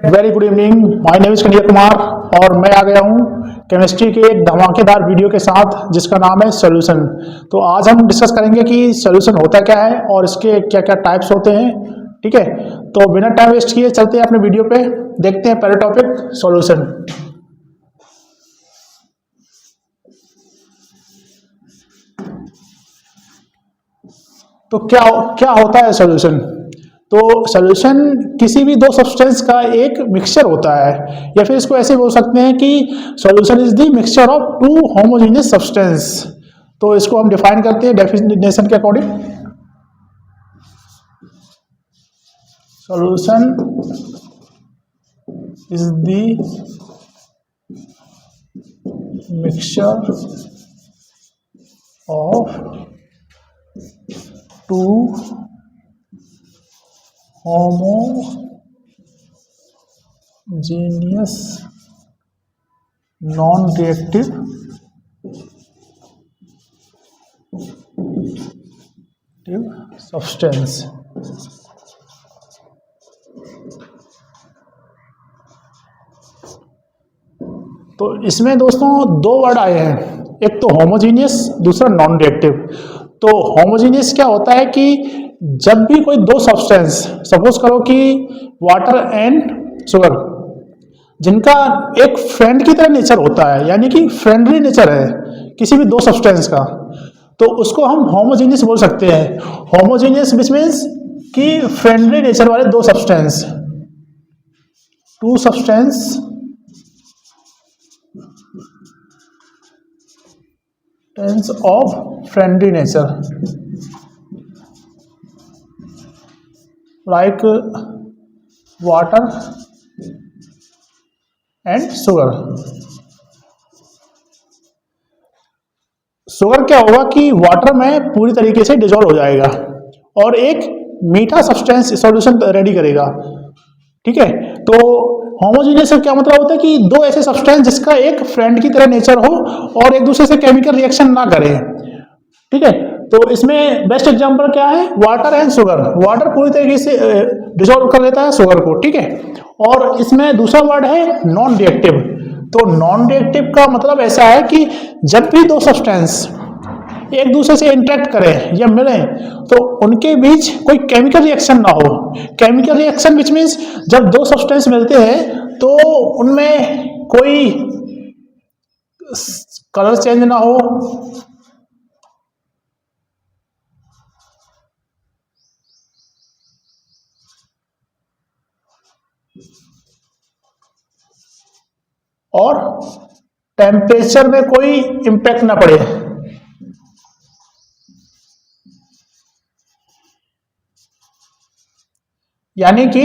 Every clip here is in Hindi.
Very good evening. My name is Kanhaiya Kumar और मैं आ गया हूँ केमिस्ट्री के एक धमाकेदार वीडियो के साथ जिसका नाम है सॉल्यूशन। तो आज हम डिस्कस करेंगे कि सॉल्यूशन होता क्या है और इसके क्या क्या टाइप्स होते हैं। ठीक है, तो बिना टाइम वेस्ट किए चलते हैं अपने वीडियो पे, देखते हैं पहले टॉपिक सॉल्यूशन। तो क्या क्या होता है सॉल्यूशन? तो सॉल्यूशन किसी भी दो सब्सटेंस का एक मिक्सचर होता है, या फिर इसको ऐसे बोल सकते हैं कि solution is the mixture of two homogeneous substance. तो इसको हम डिफाइन करते हैं डेफिनेशन के according. Solution is the mixture of two homogeneous non-reactive substance। तो इसमें दोस्तों दो वर्ड आए हैं, एक तो होमोजीनियस, दूसरा नॉन रिएक्टिव। तो होमोजीनियस क्या होता है कि जब भी कोई दो सब्सटेंस, सपोज करो कि वाटर एंड शुगर, जिनका एक फ्रेंड की तरह नेचर होता है, यानी कि फ्रेंडली नेचर है किसी भी दो सब्सटेंस का, तो उसको हम होमोजीनियस बोल सकते हैं। होमोजीनियस विच मीन्स कि फ्रेंडली नेचर वाले दो सब्सटेंस, two substance of friendly nature, like water and sugar। Sugar क्या होगा कि वाटर में पूरी तरीके से डिजोल्व हो जाएगा और एक मीठा सब्सटेंस सॉल्यूशन रेडी करेगा। ठीक है, तो होमोजीनियस का क्या मतलब होता है कि दो ऐसे सब्सटेंस जिसका एक फ्रेंड की तरह नेचर हो और एक दूसरे से केमिकल रिएक्शन ना करे। ठीक है, तो इसमें बेस्ट एग्जांपल क्या है? Water and sugar. वाटर पूरी तरीके से डिसॉल्व कर लेता है शुगर को। ठीक है, और इसमें दूसरा वर्ड है नॉन रिएक्टिव। तो नॉन रिएक्टिव का मतलब ऐसा है कि जब भी दो सब्सटेंस एक दूसरे से इंटरेक्ट करें या मिलें तो उनके बीच कोई केमिकल रिएक्शन ना हो। केमिकल रिएक्शन विच मीन्स जब दो सब्सटेंस मिलते हैं तो उनमें कोई कलर चेंज ना हो, और टेम्परेचर में कोई इंपैक्ट ना पड़े। यानी कि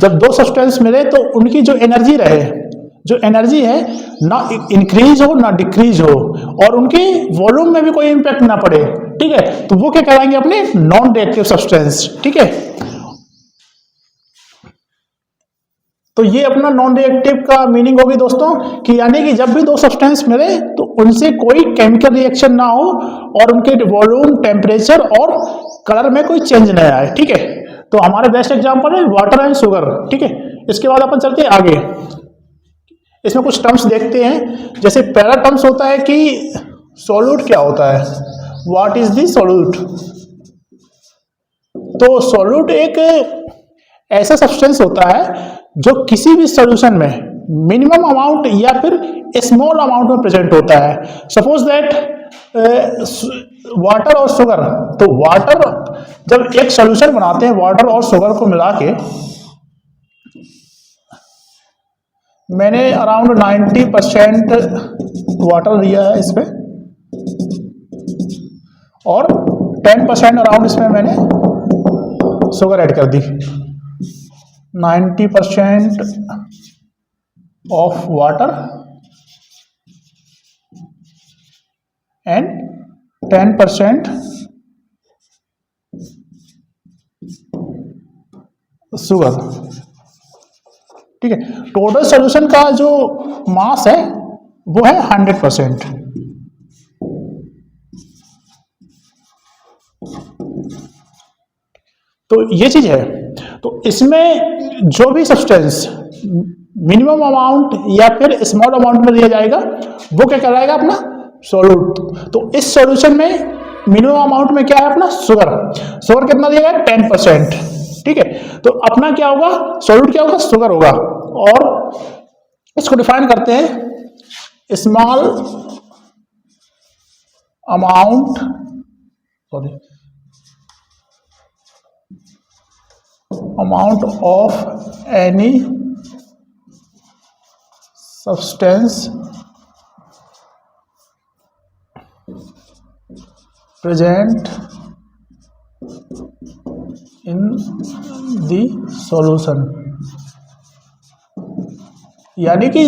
जब दो सब्सटेंस मिले तो उनकी जो एनर्जी रहे, जो एनर्जी है ना इंक्रीज हो ना डिक्रीज हो, और उनके वॉल्यूम में भी कोई इंपैक्ट ना पड़े। ठीक है, तो वो क्या कहलाएंगे? अपने नॉन रिएक्टिव सब्सटेंस। ठीक है, तो ये अपना नॉन रिएक्टिव का मीनिंग होगी दोस्तों कि यानी कि जब भी दो सब्सटेंस मिले तो उनसे कोई केमिकल रिएक्शन ना हो और उनके वॉल्यूम, टेम्परेचर और कलर में कोई चेंज नहीं आए। ठीक है, तो हमारा बेस्ट एग्जांपल है वाटर एंड शुगर। ठीक है, इसके बाद अपन चलते हैं आगे। इसमें कुछ टर्म्स देखते हैं। जैसे पहला टर्म्स होता है कि सॉल्यूट क्या होता है, व्हाट इज द सॉल्यूट। तो सॉल्यूट एक ऐसा सब्सटेंस होता है जो किसी भी सॉल्यूशन में मिनिमम अमाउंट या फिर स्मॉल अमाउंट में प्रेजेंट होता है। सपोज दैट वाटर और शुगर, तो वाटर जब एक सॉल्यूशन बनाते हैं, वाटर और शुगर को मिला के, मैंने अराउंड 90% वाटर लिया है इसमें और 10% अराउंड इसमें मैंने शुगर ऐड कर दी। 90% of water and 10% शुगर। ठीक है, टोटल सॉल्यूशन का जो मास है वो है 100%। तो ये चीज है। तो इसमें जो भी सब्सटेंस मिनिमम अमाउंट या फिर स्मॉल अमाउंट में दिया जाएगा वो क्या कहलाएगा अपना सॉल्यूट। तो इस सॉल्यूशन में मिनिमम अमाउंट में क्या है अपना शुगर, शुगर कितना दिया गया 10%, ठीक है। तो अपना क्या होगा सॉल्यूट क्या होगा शुगर होगा। और इसको डिफाइन करते हैं small amount of any substance present in the solution, यानी कि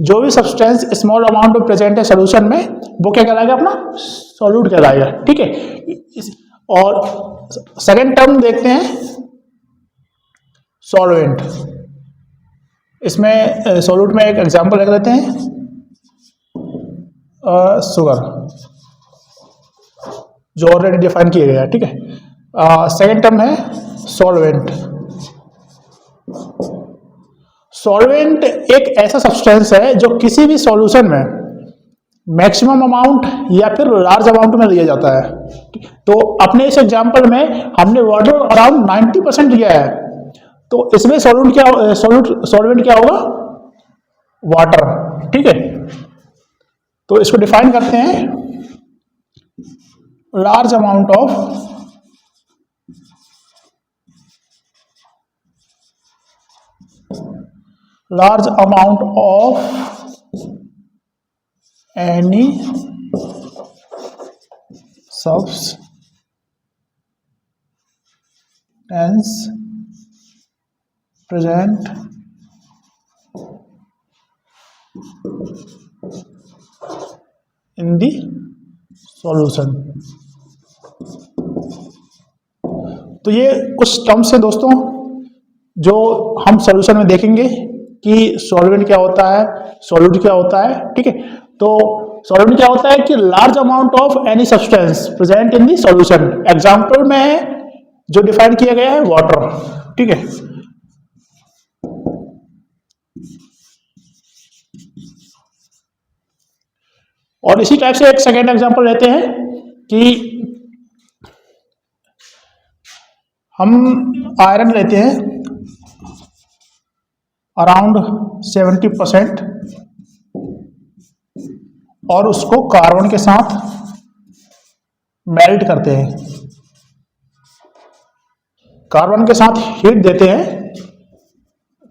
जो भी सब्सटेंस स्मॉल अमाउंट में प्रेजेंट है सॉल्यूशन में वो क्या कहलाएगा अपना सॉल्यूट कहलाएगा, ठीक है। और सेकेंड टर्म देखते हैं सॉल्वेंट। इसमें सॉल्यूट में एक एग्जांपल रख लेते हैं शुगर जो ऑलरेडी डिफाइन किया गया है, ठीक है। सेकेंड टर्म है सॉल्वेंट। सॉल्वेंट एक ऐसा सब्सटेंस है जो किसी भी सॉल्यूशन में मैक्सिमम अमाउंट या फिर लार्ज अमाउंट में दिया जाता है। तो अपने इस एग्जांपल में हमने वाटर अराउंड 90% लिया है, तो इसमें सॉल्वेंट क्या होगा वाटर, ठीक है। तो इसको डिफाइन करते हैं large amount of any substance present in the solution। तो ये कुछ टर्म्स हैं दोस्तों जो हम सॉल्यूशन में देखेंगे कि सॉल्वेंट क्या होता है, सॉल्यूट क्या होता है, ठीक है। तो सॉल्वेंट क्या होता है कि large amount of any substance present in the solution. Example में जो डिफाइन किया गया है वाटर, ठीक है। और इसी टाइप से एक सेकेंड एग्जांपल लेते हैं कि हम आयरन लेते हैं अराउंड 70% और उसको कार्बन के साथ मेल्ट करते हैं, कार्बन के साथ हीट देते हैं।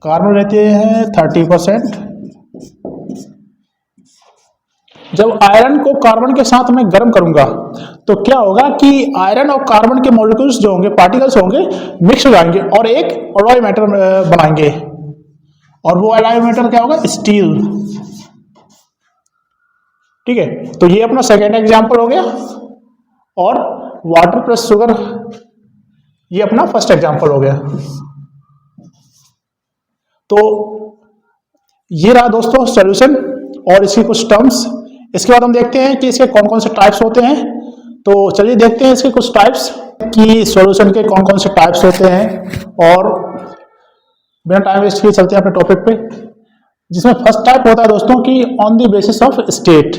कार्बन लेते हैं 30%। जब आयरन को कार्बन के साथ मैं गर्म करूंगा तो क्या होगा कि आयरन और कार्बन के मॉलिक्यूल्स जो होंगे पार्टिकल्स होंगे मिक्स हो जाएंगे और एक अलॉय मेटल बनाएंगे, और वो अलॉय मेटल क्या होगा स्टील, ठीक है। तो ये अपना सेकेंड एग्जांपल हो गया। और वाटर प्लस शुगर ये अपना फर्स्ट एग्जांपल हो गया। तो ये रहा दोस्तों सॉल्यूशन और इसकी कुछ टर्म्स। इसके बाद हम देखते हैं कि इसके कौन कौन से टाइप्स होते हैं। तो चलिए देखते हैं इसके कुछ टाइप्स कि सॉल्यूशन के कौन कौन से टाइप्स होते हैं। और बिना टाइम वेस्ट किए चलते हैं अपने टॉपिक पे, जिसमें फर्स्ट टाइप होता है दोस्तों कि on the basis of state.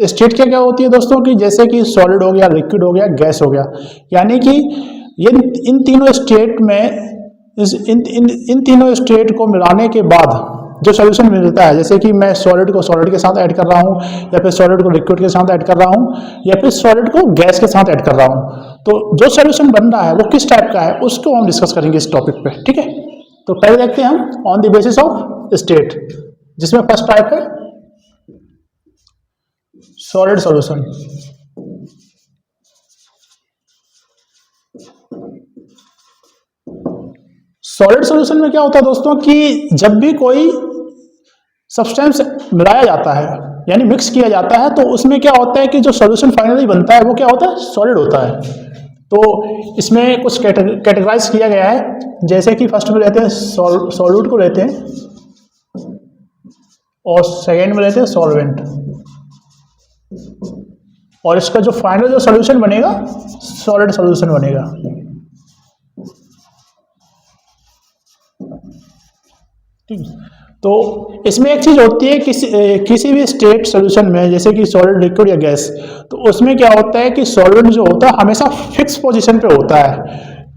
State क्या क्या होती है दोस्तों कि जैसे कि सॉलिड हो गया, लिक्विड हो गया, गैस हो गया, यानी कि ये इन तीनों स्टेट में इन तीनों स्टेट को मिलाने के बाद जो सॉल्यूशन मिलता है, जैसे कि मैं सॉलिड को सॉलिड के साथ ऐड कर रहा हूँ, या फिर सॉलिड को लिक्विड के साथ ऐड कर रहा हूँ, या फिर सॉलिड को गैस के साथ ऐड कर रहा हूँ, तो जो सॉल्यूशन बन रहा है वो किस टाइप का है उसको हम डिस्कस करेंगे इस टॉपिक पे, ठीक है। तो पहले देखते हैं हम on the basis of state, जिसमें फर्स्ट टाइप है सॉलिड सॉल्यूशन। सॉलिड सॉल्यूशन में क्या होता है दोस्तों कि जब भी कोई सब्सटेंस मिलाया जाता है यानी मिक्स किया जाता है तो उसमें क्या होता है कि जो सॉल्यूशन फाइनली बनता है वो क्या होता है सॉलिड होता है। तो इसमें कुछ कैटेगराइज किया गया है, जैसे कि फर्स्ट में लेते हैं सॉल्यूट को लेते हैं और सेकेंड में लेते हैं सॉल्वेंट, और इसका जो फाइनल जो सॉल्यूशन बनेगा सॉलिड सॉल्यूशन बनेगा। ठीक है, तो इसमें एक चीज़ होती है किसी भी स्टेट सोल्यूशन में, जैसे कि सॉलिड, लिक्विड या गैस, तो उसमें क्या होता है कि सॉल्वेंट जो होता है हमेशा फिक्स पोजीशन पे होता है।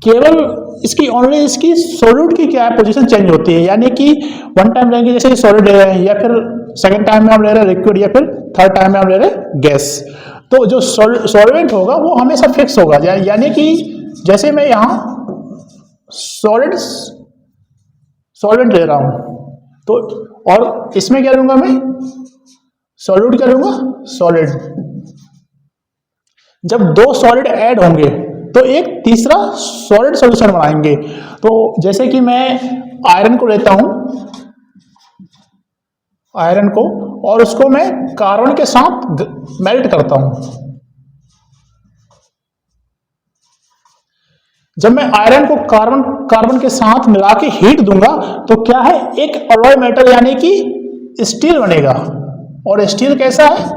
केवल इसकी ओनली इसकी सॉल्यूट की क्या है पोजीशन चेंज होती है, यानी कि वन टाइम लेंगे जैसे सॉलिड ले रहे हैं, या फिर सेकंड टाइम में हम ले रहे हैं लिक्विड, या फिर थर्ड टाइम में हम ले रहे हैं गैस, तो जो सॉल्वेंट होगा वो हमेशा फिक्स होगा। यानी कि जैसे मैं यहाँ सॉलिड सॉल्वेंट ले रहा हूँ, तो और इसमें क्या लूंगा मैं, सॉल्यूट क्या लूंगा, सॉलिड। जब दो सॉलिड ऐड होंगे तो एक तीसरा सॉलिड सॉल्यूशन बनाएंगे। तो जैसे कि मैं आयरन को लेता हूं, आयरन को, और उसको मैं कार्बन के साथ मेल्ट करता हूं। जब मैं आयरन को कार्बन के साथ मिला के हीट दूंगा तो क्या है, एक अलॉय मेटल यानी कि स्टील बनेगा। और स्टील कैसा है,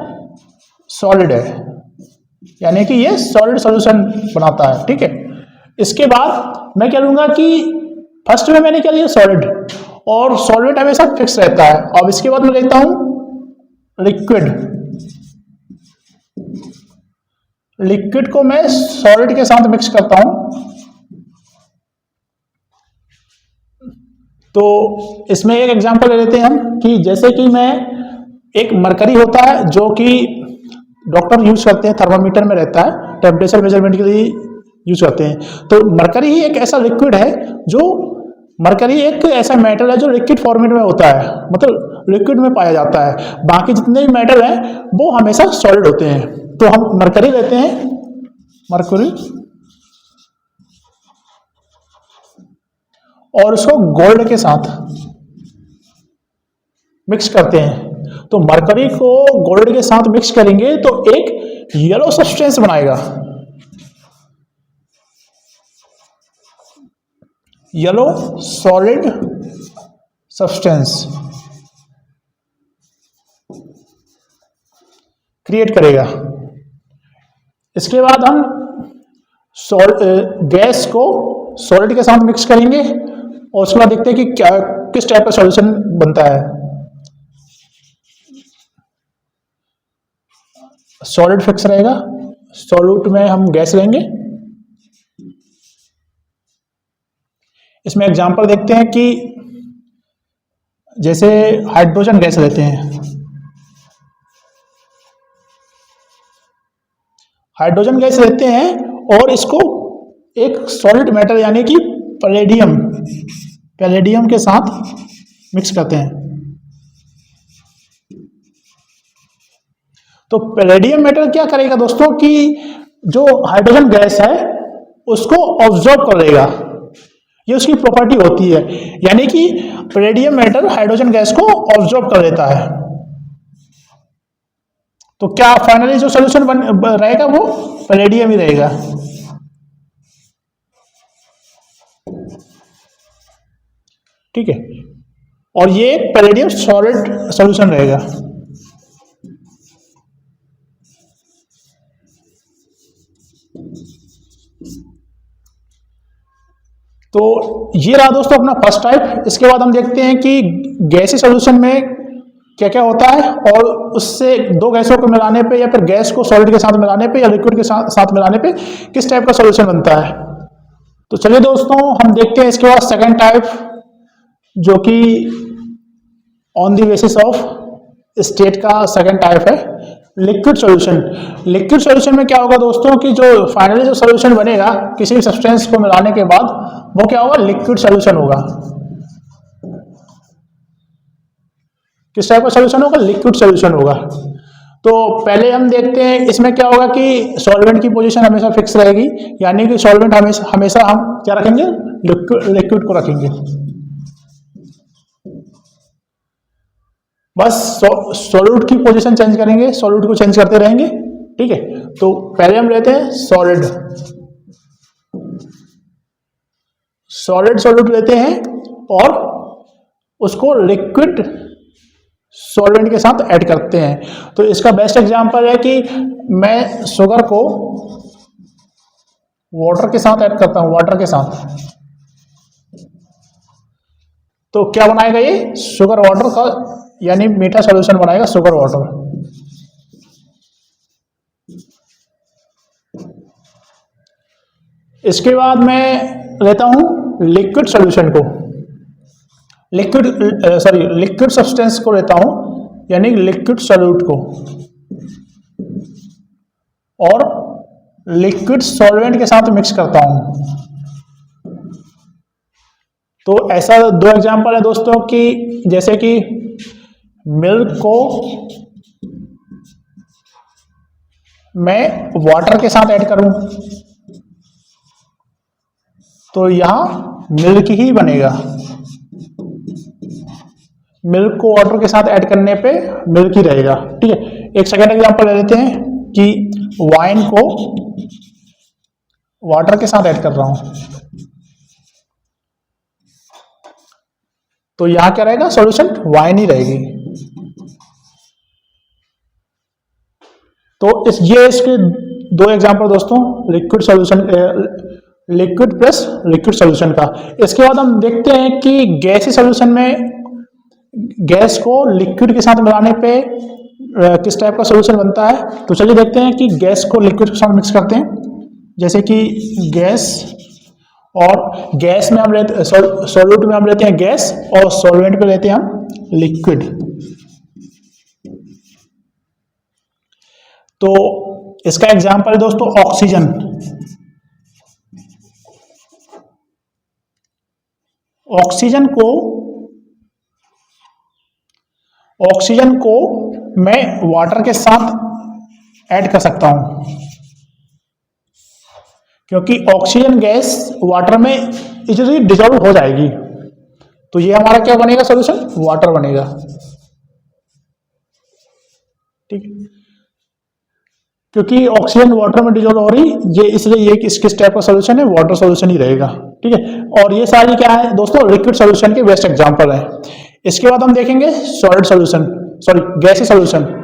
सॉलिड है, यानी कि ये सॉलिड सॉल्यूशन बनाता है। ठीक है, इसके बाद मैं क्या लूंगा कि फर्स्ट में मैंने क्या लिया, सॉलिड, और सॉल्वेंट हमेशा फिक्स रहता है। अब इसके बाद मैं लेता हूं लिक्विड। लिक्विड को मैं सॉलिड के साथ मिक्स करता हूं। तो इसमें एक एग्जांपल ले लेते हैं हम कि जैसे कि मैं, एक मरकरी होता है जो कि डॉक्टर यूज करते हैं, थर्मामीटर में रहता है, टेम्परेचर मेजरमेंट के लिए यूज करते हैं। तो मरकरी ही एक ऐसा लिक्विड है जो, मरकरी एक ऐसा मेटल है जो लिक्विड फॉर्मेट में होता है, मतलब लिक्विड में पाया जाता है। बाकी जितने भी मेटल हैं वो हमेशा सॉलिड होते हैं। तो हम मरकरी लेते हैं, मरकरी, और उसको गोल्ड के साथ मिक्स करते हैं। तो मरकरी को गोल्ड के साथ मिक्स करेंगे तो एक येलो सब्सटेंस बनाएगा, येलो सॉलिड सब्सटेंस क्रिएट करेगा। इसके बाद हम गैस को सॉलिड के साथ मिक्स करेंगे और उसके बाद देखते हैं कि क्या, किस टाइप का सॉल्यूशन बनता है। सॉलिड फिक्स रहेगा, सॉल्यूट में हम गैस लेंगे। इसमें एग्जांपल देखते हैं कि जैसे हाइड्रोजन गैस लेते हैं, हाइड्रोजन गैस लेते हैं और इसको एक सॉलिड मेटल यानी कि पैलेडियम के साथ मिक्स करते हैं। तो पैलेडियम मेटल क्या करेगा दोस्तों कि जो हाइड्रोजन गैस है उसको ऑब्जॉर्ब कर लेगा, ये उसकी प्रॉपर्टी होती है। यानी कि पैलेडियम मेटल हाइड्रोजन गैस को ऑब्जॉर्ब कर लेता है। तो क्या फाइनली जो सोल्यूशन रहेगा वो पैलेडियम ही रहेगा। ठीक है, और ये पैलेडियम सॉलिड सॉल्यूशन रहेगा। तो ये रहा दोस्तों अपना फर्स्ट टाइप। इसके बाद हम देखते हैं कि गैसी सॉल्यूशन में क्या क्या होता है, और उससे दो गैसों को मिलाने पे, या फिर गैस को सॉलिड के साथ मिलाने पे, या लिक्विड के साथ मिलाने पे किस टाइप का सॉल्यूशन बनता है। तो चलिए दोस्तों हम देखते हैं इसके बाद सेकंड टाइप, जो कि on the basis of state का सेकंड टाइप है, लिक्विड सॉल्यूशन। लिक्विड सॉल्यूशन में क्या होगा दोस्तों कि जो फाइनली जो सॉल्यूशन बनेगा किसी भी सब्सटेंस को मिलाने के बाद, वो क्या होगा, लिक्विड सॉल्यूशन होगा। किस टाइप का सॉल्यूशन होगा, लिक्विड सॉल्यूशन होगा। तो पहले हम देखते हैं इसमें क्या होगा कि सॉल्वेंट की पोजीशन हमेशा फिक्स रहेगी, यानी कि सॉल्वेंट हमेशा हम क्या रखेंगे, लिक्विड को रखेंगे। बस सॉल्यूट की पोजीशन चेंज करेंगे, सॉल्यूट को चेंज करते रहेंगे। ठीक है, तो पहले हम लेते हैं सॉलिड, सॉल्यूट लेते हैं और उसको लिक्विड सॉल्वेंट के साथ ऐड करते हैं। तो इसका बेस्ट एग्जांपल है कि मैं शुगर को वाटर के साथ ऐड करता हूं, वाटर के साथ। तो क्या बनाएगा ये शुगर वाटर का, यानी मीठा सॉल्यूशन बनाएगा शुगर वाटर। इसके बाद मैं लेता हूं लिक्विड सॉल्यूशन को, लिक्विड सब्सटेंस को लेता हूं, यानी लिक्विड सॉल्यूट को, और लिक्विड सॉल्वेंट के साथ मिक्स करता हूं। तो ऐसा दो एग्जांपल है दोस्तों कि जैसे कि मिल्क को मैं वाटर के साथ ऐड करूं तो यहां मिल्क ही बनेगा। मिल्क को वाटर के साथ ऐड करने पे मिल्क ही रहेगा। ठीक है, एक सेकेंड एग्जांपल ले लेते हैं कि वाइन को वाटर के साथ ऐड कर रहा हूं तो यहां क्या रहेगा, सॉल्यूशन वाइन ही रहेगी। तो ये इसके दो एग्जांपल दोस्तों liquid solution, liquid plus liquid solution का। इसके बाद हम देखते हैं कि गैसी सॉल्यूशन में गैस को लिक्विड के साथ मिलाने पे किस टाइप का सॉल्यूशन बनता है। तो चलिए देखते हैं कि गैस को लिक्विड के साथ मिक्स करते हैं। जैसे कि गैस, और गैस में हम लेते, सॉल्यूट में हम लेते हैं गैस, और सॉल्वेंट में लेते हैं हम लिक्विड। तो इसका एग्जांपल है दोस्तों ऑक्सीजन। ऑक्सीजन को मैं वाटर के साथ ऐड कर सकता हूं, क्योंकि ऑक्सीजन गैस वाटर में इजीली डिजोल्व हो जाएगी। तो ये हमारा क्या बनेगा, सॉल्यूशन वाटर बनेगा। ठीक है, क्योंकि ऑक्सीजन वाटर में डिजोल्व हो रही, ये इसलिए ये किस टाइप का सॉल्यूशन है, वाटर सॉल्यूशन ही रहेगा। ठीक है, और ये सारी क्या है दोस्तों, लिक्विड सॉल्यूशन के बेस्ट एग्जांपल है। इसके बाद हम देखेंगे सॉलिड सॉल्यूशन, सॉरी गैसी सॉल्यूशन।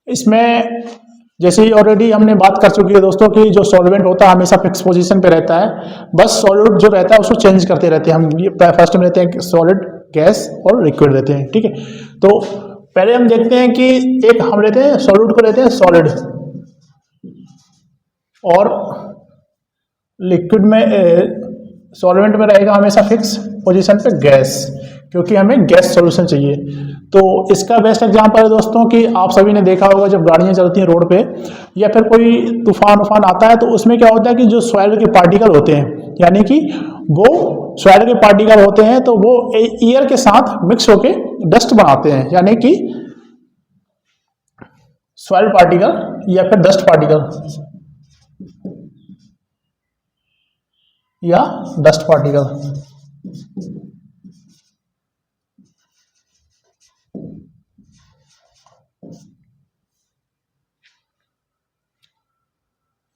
इसमें जैसे ही ऑलरेडी हमने बात कर चुकी है दोस्तों कि जो सॉल्वेंट होता है हमेशा फिक्स पोजीशन पे रहता है, बस सॉल्यूट जो रहता है उसको चेंज करते रहते हैं हम। ये फर्स्ट में रहते हैं सॉलिड, गैस और लिक्विड रहते हैं। ठीक है, तो पहले हम देखते हैं कि एक हम लेते हैं सॉल्यूट को लेते हैं सॉलिड, और लिक्विड में सॉल्वेंट में रहेगा हमेशा फिक्स पोजीशन पे गैस, क्योंकि हमें गैस सॉल्यूशन चाहिए। तो इसका बेस्ट एग्जांपल है दोस्तों कि आप सभी ने देखा होगा जब गाड़ियां चलती हैं रोड पे या फिर कोई तूफान उफान आता है तो उसमें क्या होता है कि जो सॉइल के पार्टिकल होते हैं, यानी कि वो सॉइल के पार्टिकल होते हैं तो वो एयर के साथ मिक्स होके डस्ट बनाते हैं, यानी कि सॉइल पार्टिकल या फिर डस्ट पार्टिकल या डस्ट पार्टिकल।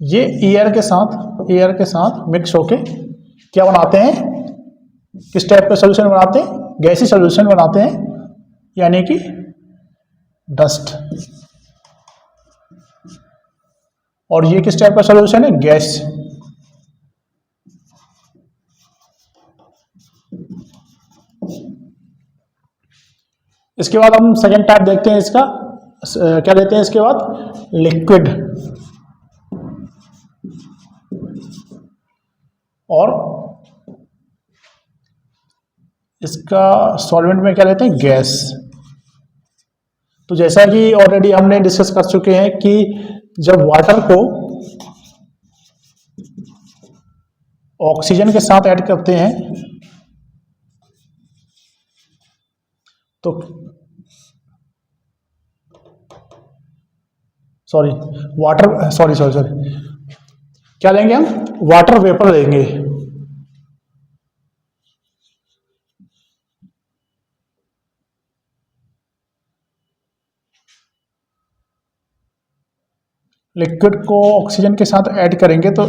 ये एयर के साथ मिक्स होके क्या बनाते हैं, किस टाइप का सॉल्यूशन बनाते हैं, गैसी सॉल्यूशन बनाते हैं, यानी कि डस्ट। और ये किस टाइप का सॉल्यूशन है, गैस। इसके बाद हम सेकेंड टाइप देखते हैं इसका, क्या लेते हैं इसके बाद, लिक्विड। और इसका सॉल्वेंट में क्या लेते हैं, गैस। तो जैसा कि ऑलरेडी हमने डिस्कस कर चुके हैं कि जब वाटर को ऑक्सीजन के साथ ऐड करते हैं तो sorry water, sorry sorry sorry, क्या लेंगे हम, वाटर वेपर लेंगे। लिक्विड को ऑक्सीजन के साथ ऐड करेंगे तो,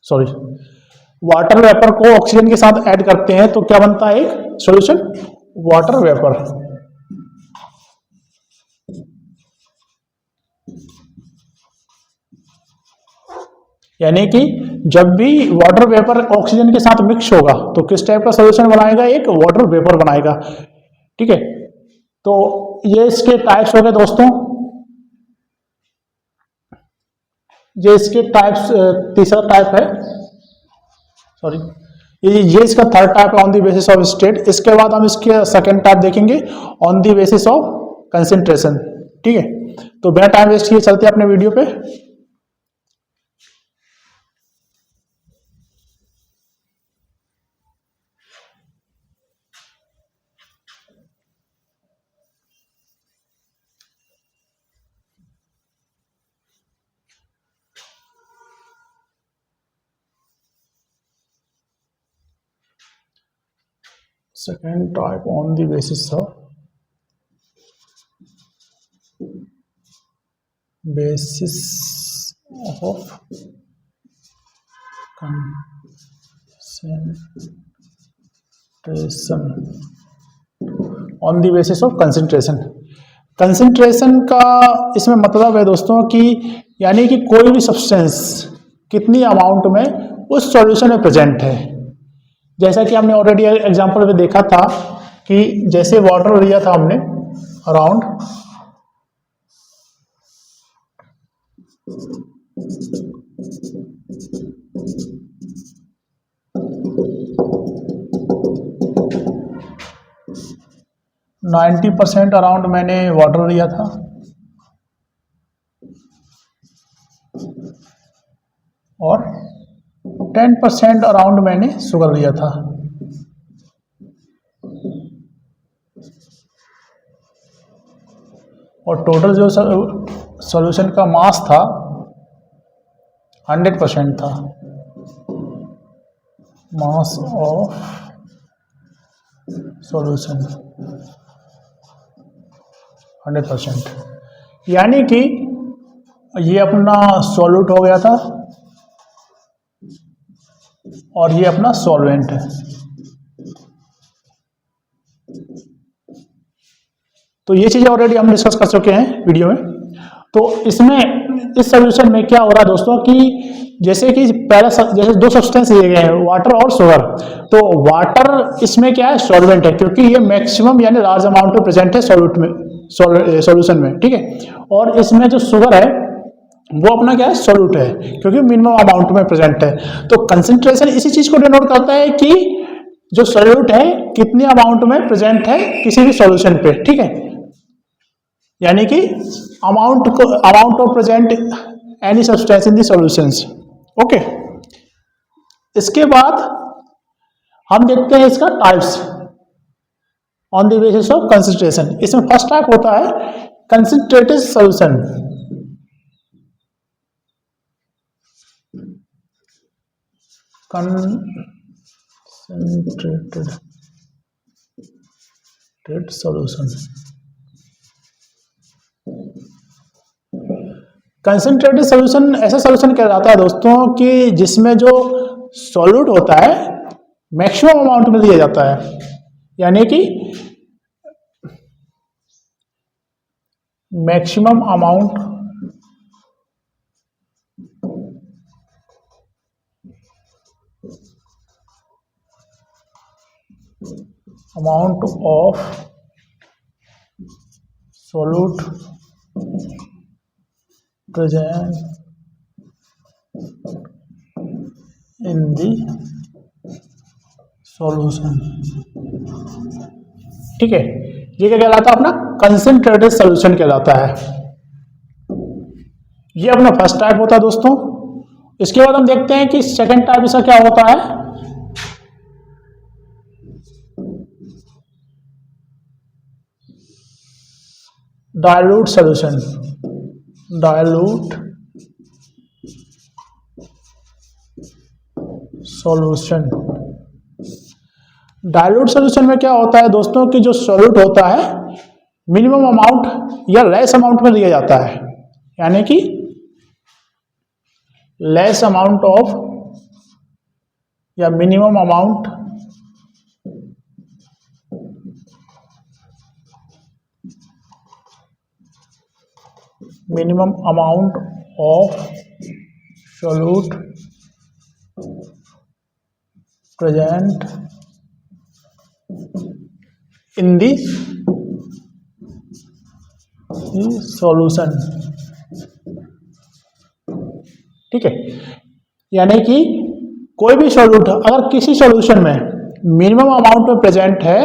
सॉरी, वाटर वेपर को ऑक्सीजन के साथ ऐड करते हैं तो क्या बनता है, एक सॉल्यूशन, वाटर वेपर। यानी कि जब भी वाटर वेपर ऑक्सीजन के साथ मिक्स होगा तो किस टाइप का सॉल्यूशन बनाएगा, एक वाटर वेपर बनाएगा। ठीक है, तो ये इसके टाइप्स हो गए दोस्तों, ये इसके टाइप्स, तीसरा टाइप है, सॉरी ये इसका थर्ड टाइप है on the basis of state. इसके बाद हम इसके सेकंड टाइप देखेंगे on the basis of concentration. ठीक है, तो बिना टाइम वेस्ट किए चलते हैं अपने वीडियो पे। Second type on the basis of concentration, on the basis of concentration। Concentration का इसमें मतलब है दोस्तों कि यानी कि कोई भी सब्सटेंस कितनी अमाउंट में उस सॉल्यूशन में प्रेजेंट है। जैसा कि हमने ऑलरेडी एग्जांपल में देखा था कि जैसे वाटर लिया था हमने अराउंड 90% अराउंड मैंने वाटर लिया था और 10% अराउंड मैंने शुगर लिया था। और टोटल जो सॉल्यूशन का मास था 100% था, मास ऑफ सॉल्यूशन 100%। यानी कि ये अपना सॉल्यूट हो गया था और ये अपना सॉल्वेंट है। तो ये चीजें ऑलरेडी हम डिस्कस कर चुके हैं वीडियो में। तो इसमें इस सॉल्यूशन में क्या हो रहा है दोस्तों कि जैसे कि पहला जैसे दो सब्सटेंस लिए गए हैं वाटर और शुगर, तो वाटर इसमें क्या है, सॉल्वेंट है, क्योंकि ये मैक्सिमम यानी लार्ज अमाउंट में प्रेजेंट है सॉल्यूट में, सॉल्यूशन में। ठीक है, और इसमें जो शुगर है वो अपना क्या है, सॉल्यूट है, क्योंकि मिनिमम अमाउंट में प्रेजेंट है। तो कंसेंट्रेशन इसी चीज को डिनोट करता है कि जो सॉल्यूट है कितनी अमाउंट में प्रेजेंट है किसी भी सॉल्यूशन पे। ठीक है, यानी कि amount of present any substance in the solutions. Okay, इसके बाद हम देखते हैं इसका types on the basis of concentration. इसमें फर्स्ट टाइप होता है concentrated solution. Concentrated solution, concentrated solution ऐसा सॉल्यूशन कहलाता है दोस्तों कि जिसमें जो सॉल्यूट होता है मैक्सिमम अमाउंट में दिया जाता है, यानी कि maximum amount of solute present in the solution. ठीक है, ये क्या कहलाता है, अपना कंसेंट्रेटेड सॉल्यूशन कहलाता है। ये अपना फर्स्ट टाइप होता है दोस्तों। इसके बाद हम देखते हैं कि सेकंड टाइप इसका क्या होता है। Dilute solution, dilute solution. Dilute solution में क्या होता है दोस्तों कि जो सॉल्यूट होता है मिनिमम अमाउंट या लेस अमाउंट में दिया जाता है, यानी कि लेस अमाउंट ऑफ या minimum amount of solute present in the solution। ठीक है, यानी कि कोई भी सॉल्यूट अगर किसी सॉल्यूशन में मिनिमम अमाउंट में प्रेजेंट है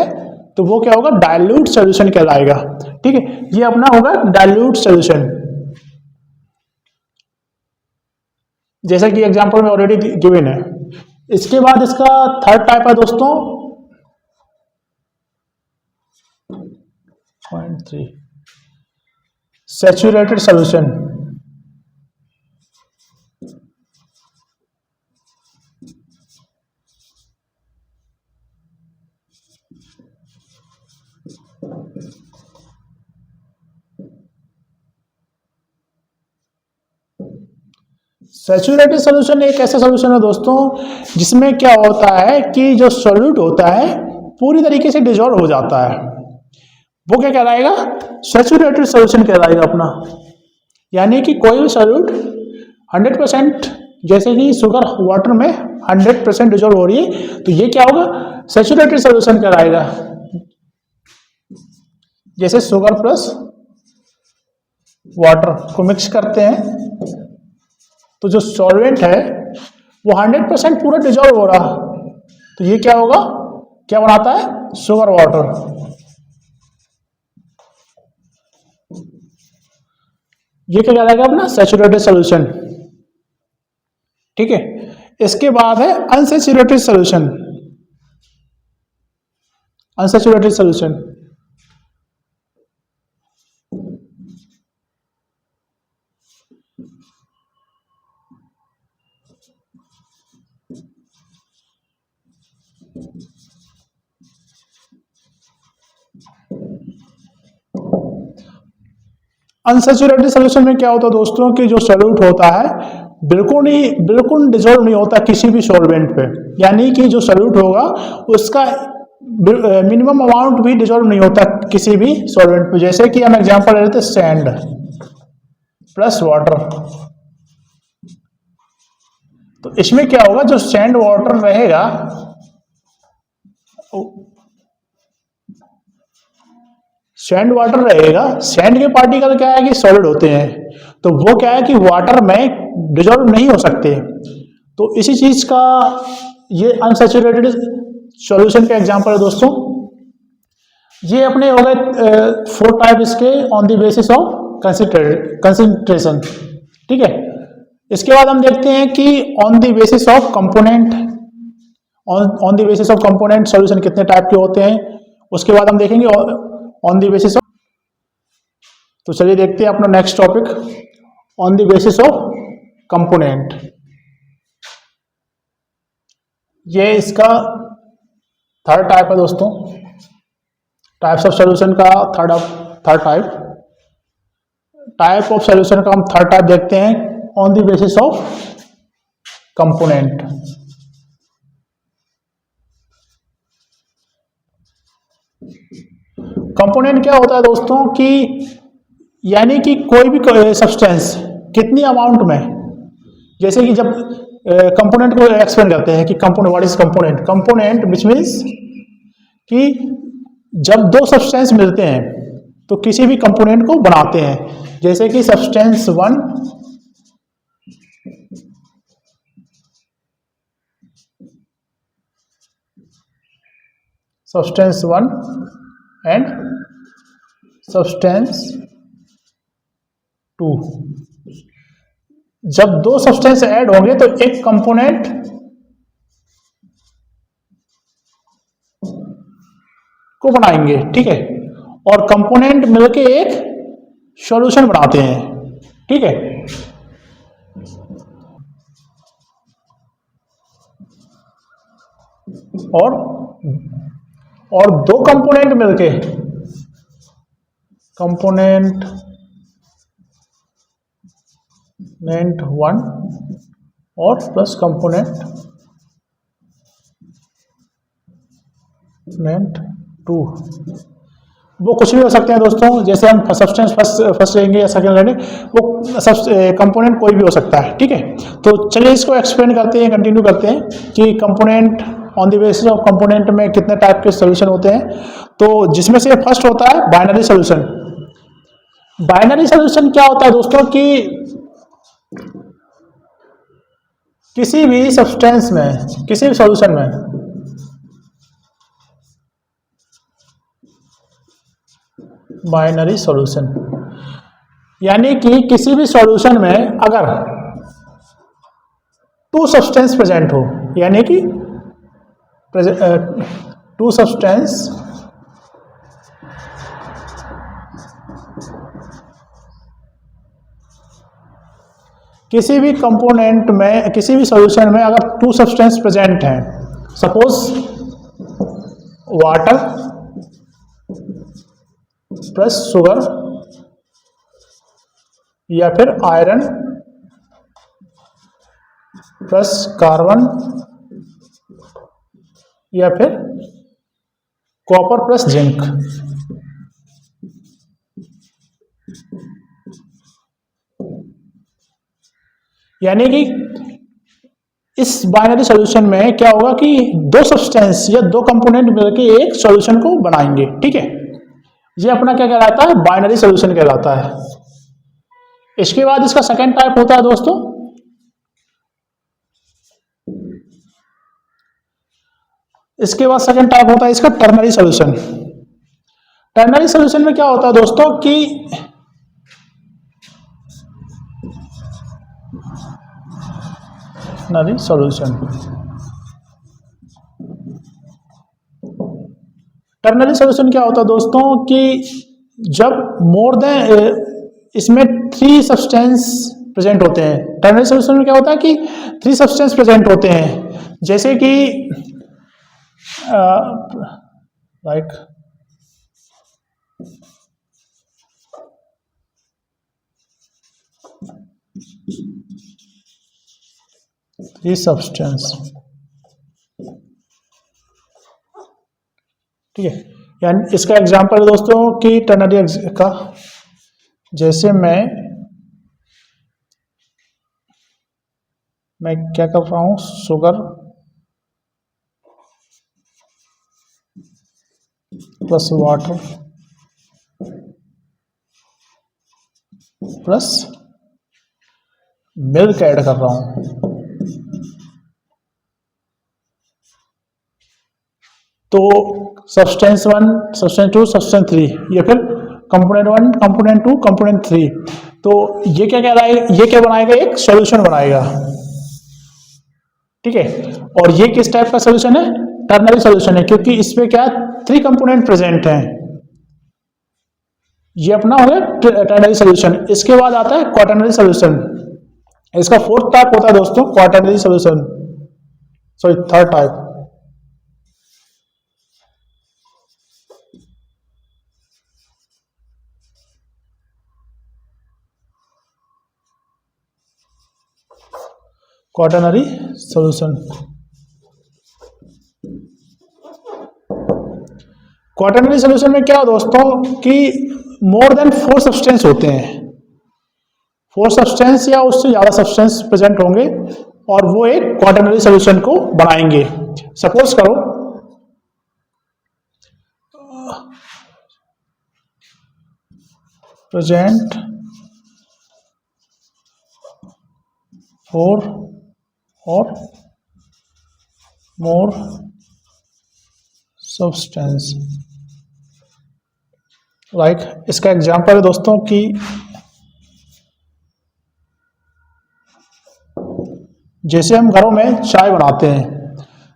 तो वो क्या होगा, डाइल्यूट सॉल्यूशन कहलाएगा। ठीक है, ये अपना होगा डाइल्यूट सॉल्यूशन। जैसा कि एग्जांपल में ऑलरेडी गिवन है। इसके बाद इसका थर्ड टाइप है दोस्तों 0.3 सैचुरेटेड सॉल्यूशन। सैचुरेटेड सॉल्यूशन एक ऐसा सॉल्यूशन है दोस्तों जिसमें क्या होता है कि जो सॉल्यूट होता है पूरी तरीके से डिजॉल्व हो जाता है, वो क्या कहलाएगा, सैचुरेटेड सॉल्यूशन कहलाएगा अपना। यानी कि कोई भी सॉल्यूट 100%, जैसे कि शुगर वाटर में 100% डिजॉल्व हो रही है तो ये क्या होगा, सैचुरेटेड सॉल्यूशन कहलाएगा। जैसे शुगर प्लस वाटर को मिक्स करते हैं तो जो सॉल्वेंट है वो 100% पूरा डिजॉल्व हो रहा, तो ये क्या होगा, क्या बनाता है, शुगर वाटर। ये क्या कहलाएगा अपना, सैचुरेटेड सॉल्यूशन। ठीक है, इसके बाद है unsaturated solution. Unsaturated solution unsaturated solution में क्या होता है दोस्तों कि जो सॉल्यूट होता है बिल्कुल डिजोल्व नहीं होता किसी भी सॉल्वेंट पे। यानी कि जो सॉल्यूट होगा उसका मिनिमम अमाउंट भी डिजोल्व नहीं होता किसी भी सॉल्वेंट पे। जैसे कि हम एग्जांपल लेते हैं सैंड प्लस वाटर, तो इसमें क्या होगा, जो सैंड वाटर रहेगा सैंड वाटर रहेगा, सैंड के पार्टिकल क्या है कि सॉलिड होते हैं, तो वो क्या है कि वाटर में डिजोल्व नहीं हो सकते। तो इसी चीज का ये अनसैचुरेटेड सॉल्यूशन का एग्जांपल है दोस्तों। ये अपने हो गए 4 टाइप इसके on the basis of concentration. ठीक है, इसके बाद हम देखते हैं कि on the basis of component, on the basis of component solution कितने टाइप के होते हैं। उसके बाद हम देखेंगे ऑन द बेसिस ऑफ, तो चलिए देखते हैं अपना next topic on the basis of component. ये इसका थर्ड टाइप है दोस्तों, टाइप्स ऑफ सॉल्यूशन का थर्ड टाइप ऑफ सॉल्यूशन का हम थर्ड टाइप देखते हैं on the basis of component. Component क्या होता है दोस्तों कि यानी कि कोई भी सब्सटेंस कितनी अमाउंट में, जैसे कि जब कंपोनेंट को एक्सप्लेन करते हैं कि component, what is component, component which means कि जब 2 सब्सटेंस मिलते हैं तो किसी भी कंपोनेंट को बनाते हैं। जैसे कि सब्सटेंस 1 एंड सब्सटेंस 2, जब 2 सब्सटेंस ऐड होंगे तो एक कंपोनेंट को बनाएंगे। ठीक है, और कंपोनेंट मिलके एक सॉल्यूशन बनाते हैं। ठीक है, और दो कंपोनेंट मिलके कंपोनेंट 1 और प्लस कंपोनेंट 2, वो कुछ भी हो सकते हैं दोस्तों। जैसे हम सब्सटेंस फर्स्ट लेंगे या सेकंड लेंगे, वो सब कंपोनेंट कोई भी हो सकता है। ठीक है, तो चलिए इसको एक्सप्लेन करते हैं, कंटिन्यू करते हैं कि component on the basis of component में कितने टाइप के सॉल्यूशन होते हैं। तो जिसमें से फर्स्ट होता है बाइनरी सॉल्यूशन। बाइनरी सॉल्यूशन क्या होता है दोस्तों कि किसी भी सब्सटेंस में, किसी भी सॉल्यूशन में बाइनरी सॉल्यूशन यानी कि किसी भी सॉल्यूशन में अगर 2 सब्सटेंस प्रेजेंट हो, यानी कि 2 सब्सटेंस किसी भी कंपोनेंट में, किसी भी सॉल्यूशन में अगर 2 सब्सटेंस प्रेजेंट हैं, सपोज वाटर प्लस शुगर या फिर आयरन प्लस कार्बन या फिर कॉपर प्लस जिंक। यानी कि इस बाइनरी सॉल्यूशन में क्या होगा कि 2 सब्सटेंस या 2 कंपोनेंट मिलकर एक सॉल्यूशन को बनाएंगे। ठीक है, ये अपना क्या कहलाता है, बाइनरी सॉल्यूशन कहलाता है। इसके बाद इसका सेकंड टाइप होता है दोस्तों, इसके बाद सेकंड टाइप होता है इसका टर्नरी सॉल्यूशन। टर्नरी सॉल्यूशन में क्या होता है दोस्तों कि टर्नरी सॉल्यूशन, टर्नरी सॉल्यूशन क्या होता है दोस्तों कि जब मोर देन इसमें 3 सब्सटेंस प्रेजेंट होते हैं। टर्नरी सॉल्यूशन में क्या होता है कि 3 सब्सटेंस प्रेजेंट होते हैं, जैसे कि लाइक थ्री सब्सटेंस। ठीक है, यानी इसका एग्जांपल है दोस्तों कि टर्नरी का, जैसे मैं क्या कर रहा हूं, sugar plus water plus milk add कर रहा हूं। तो सब्सटेंस 1, सब्सटेंस 2, सब्सटेंस 3 या फिर कंपोनेंट 1, कंपोनेंट 2, कंपोनेंट 3। तो ये क्या कहलाएगा, ये क्या बनाएगा, एक सॉल्यूशन बनाएगा। ठीक है, और ये किस टाइप का सॉल्यूशन है, टर्नरी सॉल्यूशन है, क्योंकि इसमें क्या 3 कंपोनेंट प्रेजेंट हैं। ये अपना हो गया टर्नरी सॉल्यूशन। इसके बाद आता है क्वाटरनरी सॉल्यूशन। इसका फोर्थ टाइप होता है दोस्तों quaternary solution, sorry third type. Quaternary solution, quaternary solution में क्या दोस्तों कि मोर देन 4 सब्सटेंस होते हैं, 4 सब्सटेंस या उससे ज्यादा सब्सटेंस प्रेजेंट होंगे और वो एक क्वाटरनरी सॉल्यूशन को बनाएंगे। सपोज करो प्रेजेंट 4 और मोर सब्सटेंस। लाइक इसका एग्जांपल है दोस्तों कि जैसे हम घरों में चाय बनाते हैं,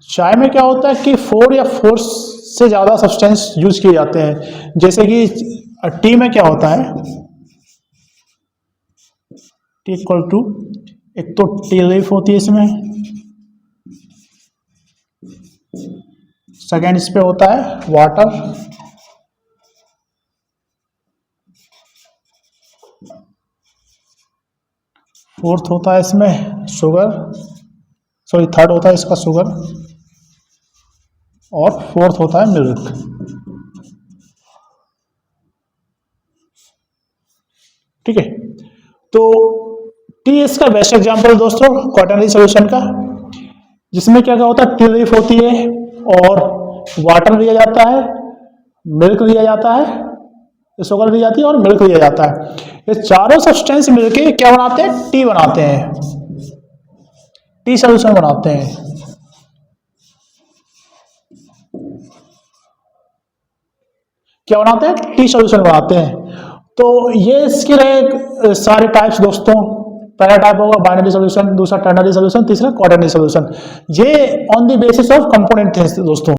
चाय में क्या होता है कि 4 या 4 से ज़्यादा सब्सटेंस यूज किए जाते हैं। जैसे कि टी में क्या होता है, टी इक्वल टू, एक तो टी लीफ होती है इसमें, सेकेंड इस पे होता है वाटर, फोर्थ होता है इसमें शुगर, सॉरी थर्ड होता है इसका शुगर, और फोर्थ होता है मिल्क। ठीक है, तो टी इसका बेस्ट एग्जांपल दोस्तों क्वाटरनरी सॉल्यूशन का, जिसमें क्या क्या होता है, टी लीफ होती है और वाटर लिया जाता है, मिल्क लिया जाता है, शुगर ली जाती है और मिल्क लिया जाता है। ये चारों सब्सटेंस मिलके क्या बनाते हैं, टी बनाते हैं, टी सॉल्यूशन बनाते हैं। क्या बनाते हैं, टी सॉल्यूशन बनाते हैं। तो ये इसके रहे सारे टाइप्स दोस्तों। पहला टाइप होगा बाइनरी सॉल्यूशन, दूसरा टर्नरी सॉल्यूशन, तीसरा क्वाटरनरी सॉल्यूशन। ये on the basis of component थे दोस्तों।